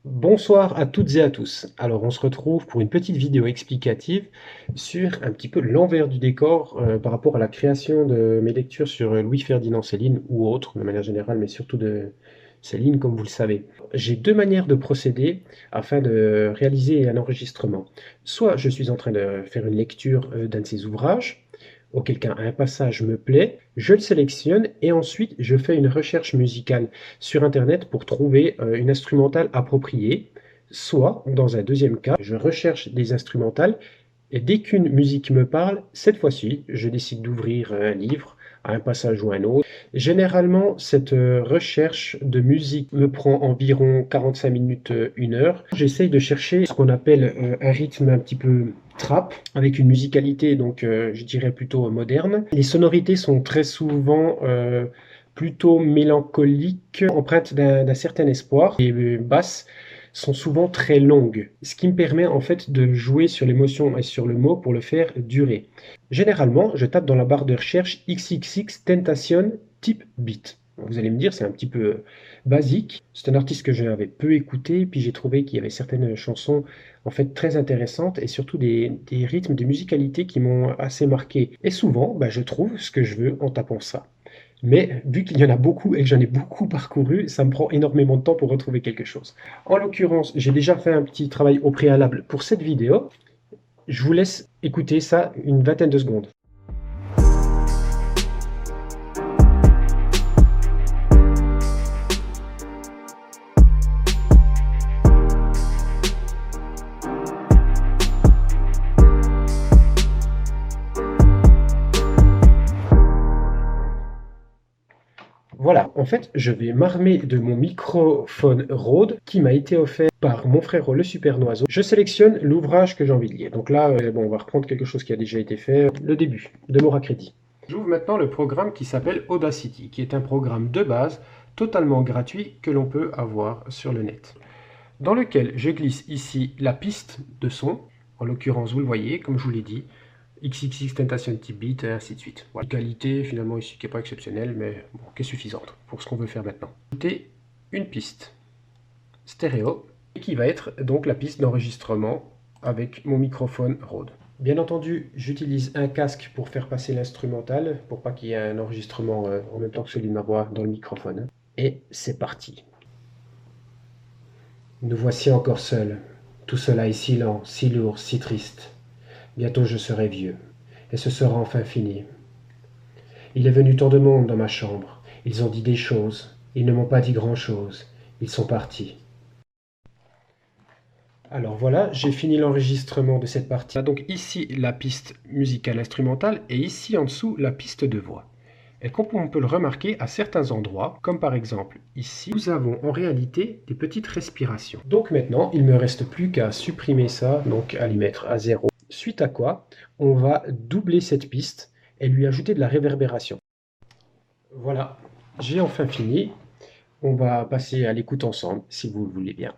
Bonsoir à toutes et à tous. Alors on se retrouve pour une petite vidéo explicative sur un petit peu l'envers du décor par rapport à la création de mes lectures sur Louis-Ferdinand Céline ou autres de manière générale, mais surtout de Céline comme vous le savez. J'ai deux manières de procéder afin de réaliser un enregistrement. Soit je suis en train de faire une lecture d'un de ses ouvrages, auquel cas un passage me plaît, je le sélectionne et ensuite je fais une recherche musicale sur internet pour trouver une instrumentale appropriée. Soit, dans un deuxième cas, je recherche des instrumentales et dès qu'une musique me parle, cette fois-ci, je décide d'ouvrir un livre à un passage ou un autre. Généralement, cette recherche de musique me prend environ 45 minutes, 1 heure. J'essaye de chercher ce qu'on appelle un rythme un petit peu trap, avec une musicalité donc je dirais plutôt moderne. Les sonorités sont très souvent plutôt mélancoliques, empreintes d'un certain espoir. Les basses sont souvent très longues, ce qui me permet en fait de jouer sur l'émotion et sur le mot pour le faire durer. Généralement, je tape dans la barre de recherche XXX Tentation type beat. Vous allez me dire, c'est un petit peu basique. C'est un artiste que j'avais peu écouté, puis j'ai trouvé qu'il y avait certaines chansons en fait très intéressantes et surtout des rythmes, des musicalités qui m'ont assez marqué. Et souvent, je trouve ce que je veux en tapant ça. Mais vu qu'il y en a beaucoup et que j'en ai beaucoup parcouru, ça me prend énormément de temps pour retrouver quelque chose. En l'occurrence, j'ai déjà fait un petit travail au préalable pour cette vidéo. Je vous laisse écouter ça une vingtaine de secondes. Voilà, en fait, je vais m'armer de mon microphone Rode qui m'a été offert par mon frère le Super Noiseau. Je sélectionne l'ouvrage que j'ai envie de lire. Donc là, on va reprendre quelque chose qui a déjà été fait, le début de Mora Crédit. J'ouvre maintenant le programme qui s'appelle Audacity, qui est un programme de base totalement gratuit que l'on peut avoir sur le net. Dans lequel je glisse ici la piste de son. En l'occurrence, vous le voyez, comme je vous l'ai dit, XXX Tentation Type Beat et ainsi de suite. Voilà. Qualité finalement ici qui n'est pas exceptionnelle, mais bon, qui est suffisante pour ce qu'on veut faire maintenant. C'était une piste stéréo et qui va être donc la piste d'enregistrement avec mon microphone Rode. Bien entendu, j'utilise un casque pour faire passer l'instrumental, pour pas qu'il y ait un enregistrement en même temps que celui de ma voix dans le microphone. Et c'est parti. Nous voici encore seuls. Tout cela est si lent, si lourd, si triste. Bientôt je serai vieux, et ce sera enfin fini. Il est venu tant de monde dans ma chambre. Ils ont dit des choses. Ils ne m'ont pas dit grand-chose. Ils sont partis. Alors voilà, j'ai fini l'enregistrement de cette partie. Donc ici la piste musicale instrumentale et ici en dessous la piste de voix. Et comme on peut le remarquer à certains endroits, comme par exemple ici, nous avons en réalité des petites respirations. Donc maintenant, il ne me reste plus qu'à supprimer ça, donc à l'y mettre à 0. Suite à quoi, on va doubler cette piste et lui ajouter de la réverbération. Voilà, j'ai enfin fini. On va passer à l'écoute ensemble, si vous le voulez bien.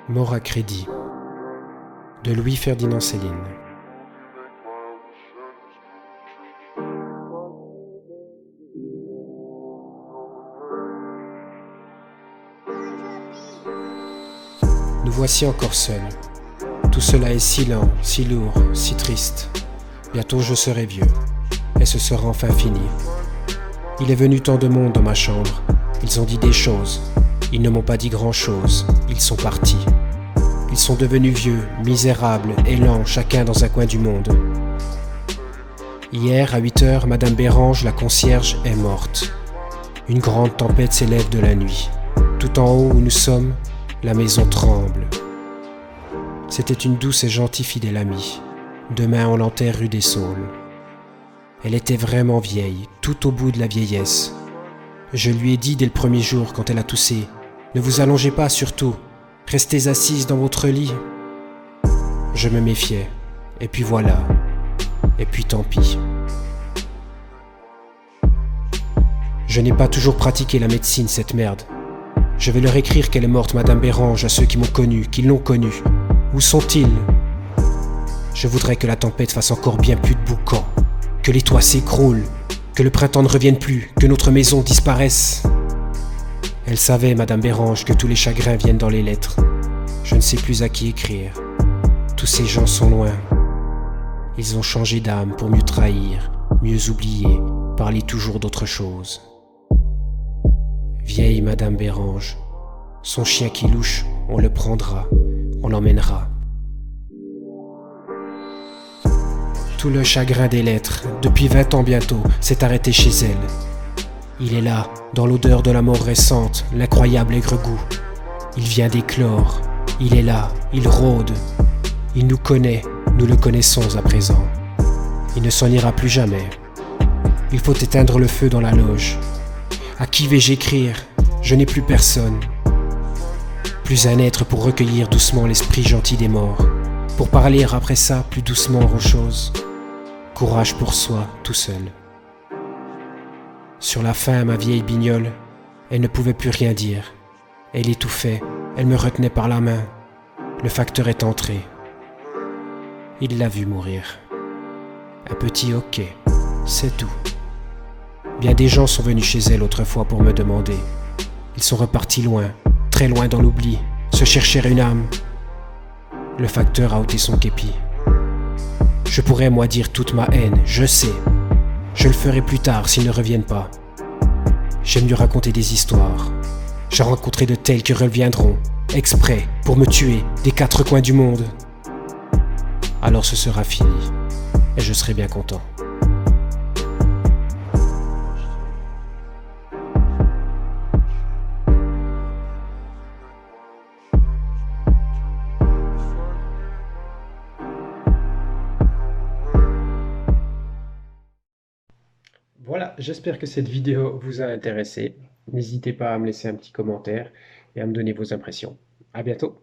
Mora Crédit de Louis-Ferdinand Céline. Nous voici encore seuls. Tout cela est si lent, si lourd, si triste. Bientôt je serai vieux, et ce sera enfin fini. Il est venu tant de monde dans ma chambre. Ils ont dit des choses. Ils ne m'ont pas dit grand-chose. Ils sont partis. Ils sont devenus vieux, misérables et lents, chacun dans un coin du monde. Hier, à 8 heures, Madame Bérange, la concierge, est morte. Une grande tempête s'élève de la nuit. Tout en haut où nous sommes, la maison tremble. C'était une douce et gentille fidèle amie. Demain, on l'enterre rue des Saules. Elle était vraiment vieille, tout au bout de la vieillesse. Je lui ai dit dès le premier jour quand elle a toussé, « Ne vous allongez pas surtout, restez assise dans votre lit. » Je me méfiais, et puis voilà, et puis tant pis. Je n'ai pas toujours pratiqué la médecine, cette merde. Je vais leur écrire qu'elle est morte, Madame Bérange, à ceux qui m'ont connu, qui l'ont connue. Où sont-ils? Je voudrais que la tempête fasse encore bien plus de boucan, que les toits s'écroulent, que le printemps ne revienne plus, que notre maison disparaisse. Elle savait, Madame Bérange, que tous les chagrins viennent dans les lettres. Je ne sais plus à qui écrire. Tous ces gens sont loin. Ils ont changé d'âme pour mieux trahir, mieux oublier, parler toujours d'autre chose. Vieille Madame Bérange, son chien qui louche, on le prendra, on l'emmènera. Tout le chagrin des lettres, depuis 20 ans bientôt, s'est arrêté chez elle. Il est là, dans l'odeur de la mort récente, l'incroyable aigre goût. Il vient d'éclore, il est là, il rôde. Il nous connaît, nous le connaissons à présent. Il ne s'en ira plus jamais. Il faut éteindre le feu dans la loge. À qui vais-je écrire? Je n'ai plus personne. Plus un être pour recueillir doucement l'esprit gentil des morts. Pour parler après ça plus doucement aux choses. Courage pour soi, tout seul. Sur la fin, ma vieille bignole, elle ne pouvait plus rien dire. Elle étouffait, elle me retenait par la main. Le facteur est entré. Il l'a vu mourir. Un petit hoquet, c'est tout. Bien des gens sont venus chez elle autrefois pour me demander. Ils sont repartis loin, très loin dans l'oubli, se chercher une âme. Le facteur a ôté son képi. Je pourrais moi dire toute ma haine, je sais. Je le ferai plus tard s'ils ne reviennent pas. J'aime mieux raconter des histoires. J'ai rencontré de tels qui reviendront, exprès, pour me tuer, des quatre coins du monde. Alors ce sera fini, et je serai bien content. Voilà, j'espère que cette vidéo vous a intéressé. N'hésitez pas à me laisser un petit commentaire et à me donner vos impressions. À bientôt!